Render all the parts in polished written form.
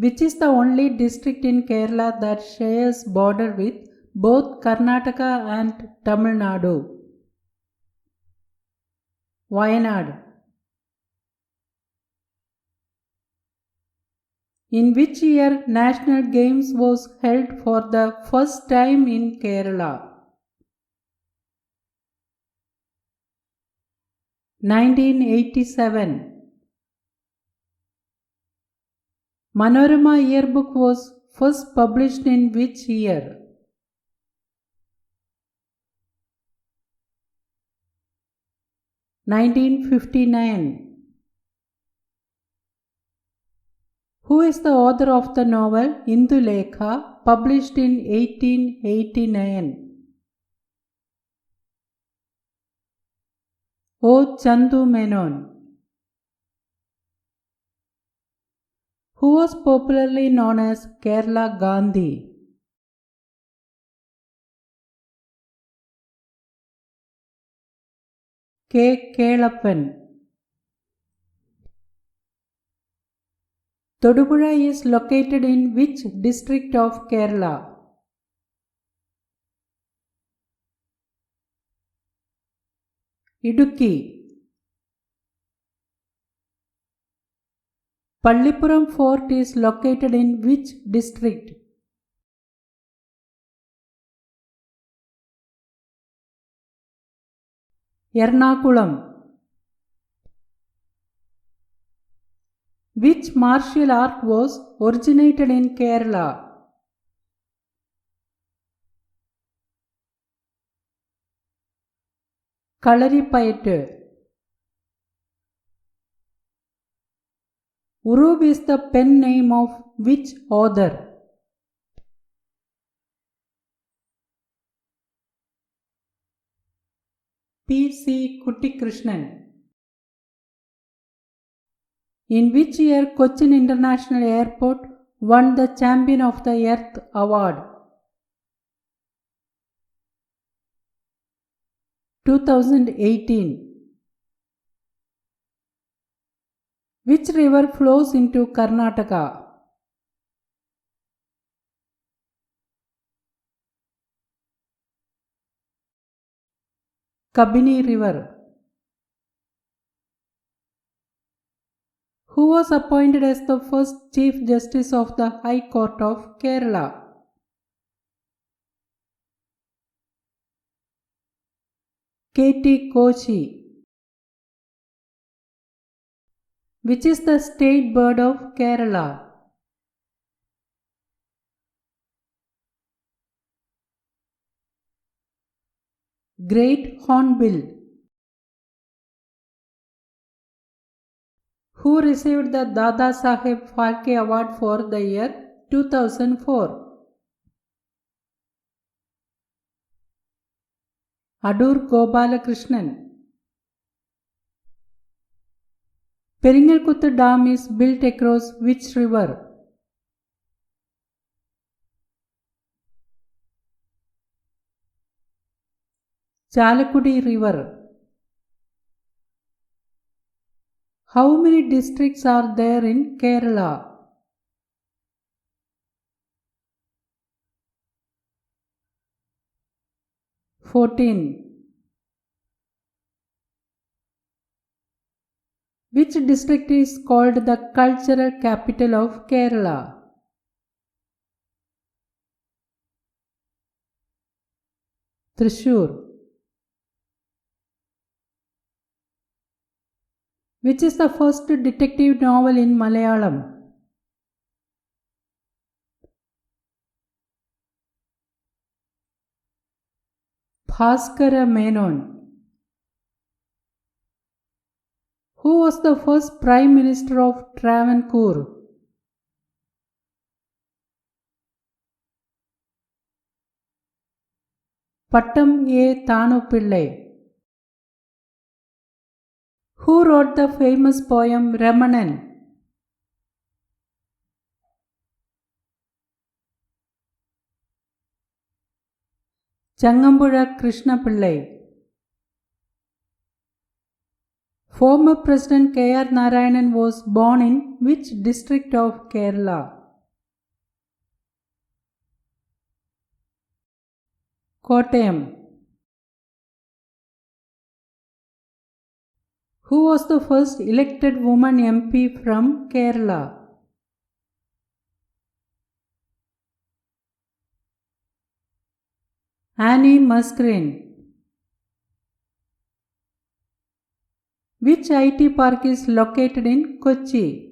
Which is the only district in Kerala that shares border with both Karnataka and Tamil Nadu? Wayanad. In which year National Games was held for the first time in Kerala? 1987. Manorama yearbook was first published in which year? 1959. Who is the author of the novel Indulekha, published in 1889? O. Chandu Menon. Who was popularly known as Kerala Gandhi? K. Kelappan. Todupuzha is located in which district of Kerala? Idukki. Pallipuram Fort is located in which district? Ernakulam. Which martial art was originated in Kerala? Kalaripayattu. Urub is the pen name of which author? P. C. Kuttikrishnan. In which year Cochin International Airport won the Champion of the Earth Award? 2018. Which river flows into Karnataka? Kabini River. Who was appointed as the first Chief Justice of the High Court of Kerala? K. T. Kochi. Which is the state bird of Kerala? Great Hornbill. Who received the Dada Saheb Phalke Award for the year 2004? Adur Gopalakrishnan. Peringalkuttu Dam is built across which river? Chalakudi River. How many districts are there in Kerala? 14. Which district is called the cultural capital of Kerala? Thrissur. Which is the first detective novel in Malayalam? Bhaskara Menon. Who was the first Prime Minister of Travancore? Pattam A. Thanupillai. Who wrote the famous poem Ramanan? Changambuzha Krishna Pillai. Former President K. R. Narayanan was born in which district of Kerala? Kottayam. Who was the first elected woman MP from Kerala? Annie Musgrave. Which IT park is located in Kochi?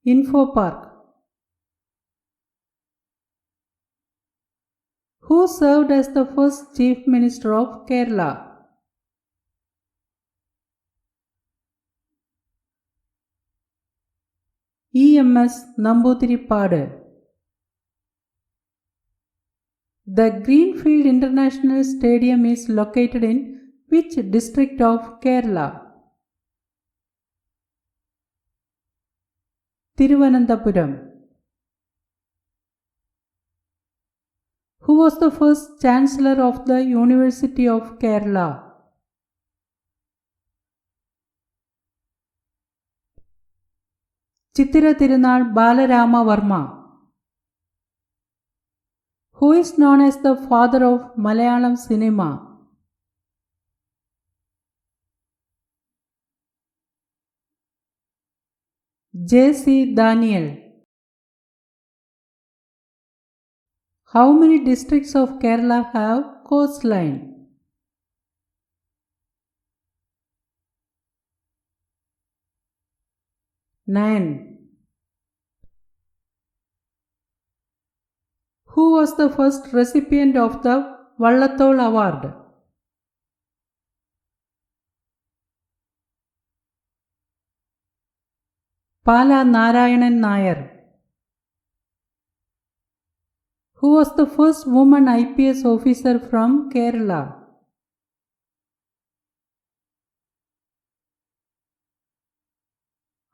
Info Park. Who served as the first Chief Minister of Kerala? EMS Namboodiripadu. The Greenfield International Stadium is located in which district of Kerala? Thiruvananthapuram. Who was the first Chancellor of the University of Kerala? Chithira Tirunal Balarama Varma. Who is known as the father of Malayalam cinema? J.C. Daniel. How many districts of Kerala have coastline? 9. Who was the first recipient of the Vallathol Award? Pala Narayanan Nair. Who was the first woman IPS officer from Kerala?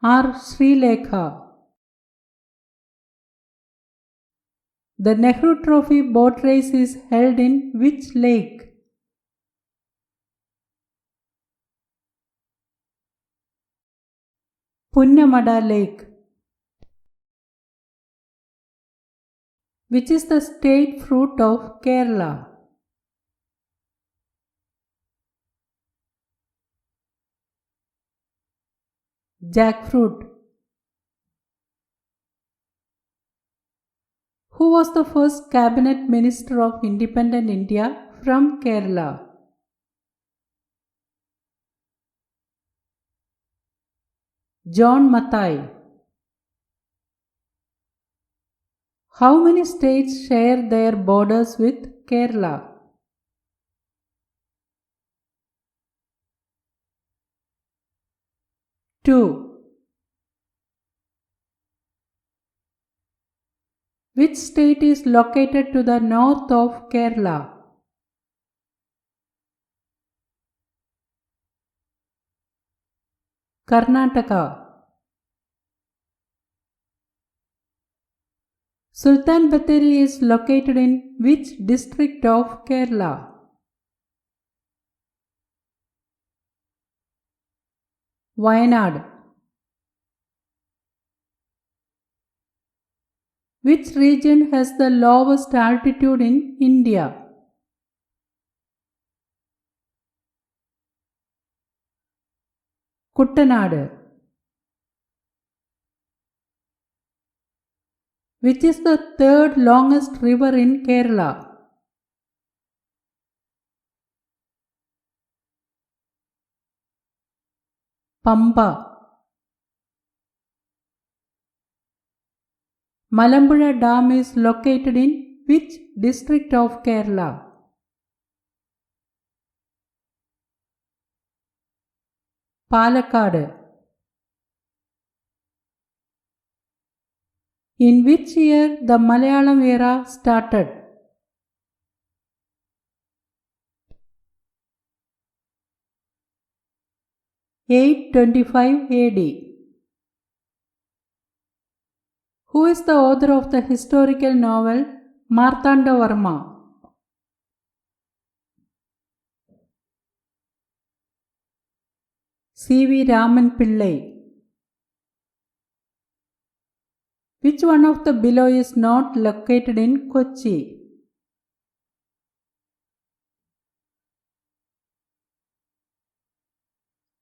R. Srilekha. The Nehru Trophy boat race is held in which lake? Punnamada Lake. Which is the state fruit of Kerala? Jackfruit. Who was the first cabinet minister of independent India from Kerala? John Mathai. How many states share their borders with Kerala? 2. Which state is located to the north of Kerala? Karnataka. Sultan Bathery is located in which district of Kerala? Wayanad. Which region has the lowest altitude in India? Kuttanad. Which is the third longest river in Kerala? Pamba. Malampuzha Dam is located in which district of Kerala? Palakkad. In which year the Malayalam era started? 825 AD. Who is the author of the historical novel Martandavarma? C.V. Raman Pillai. Which one of the below is not located in Kochi?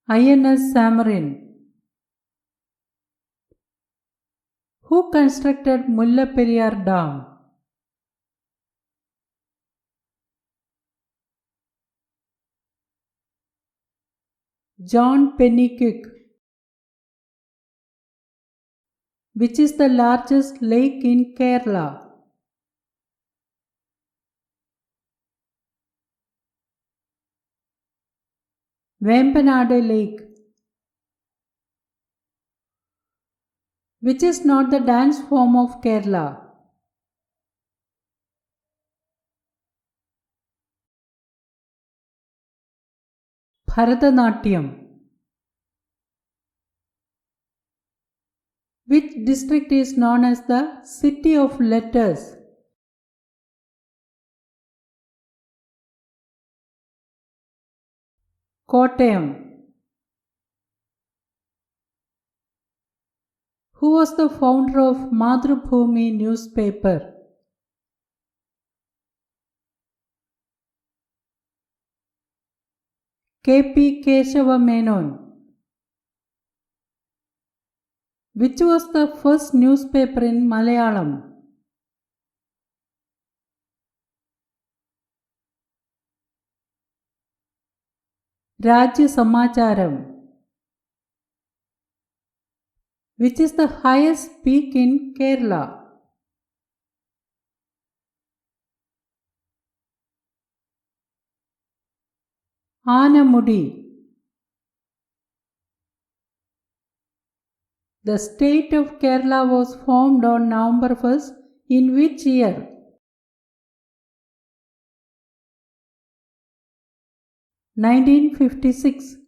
INS Samarin. Who constructed Mullaperiyar Dam? John Pennycuick. Which is the largest lake in Kerala? Vempanadu Lake. Which is not the dance form of Kerala? Bharatanatyam. Which district is known as the City of Letters? Kottayam. Who was the founder of Madhrubhumi newspaper? K.P. Keshava Menon. Which was the first newspaper in Malayalam? Rajya Samacharam. Which is the highest peak in Kerala? Anamudi. The state of Kerala was formed on November 1st in which year? 1956.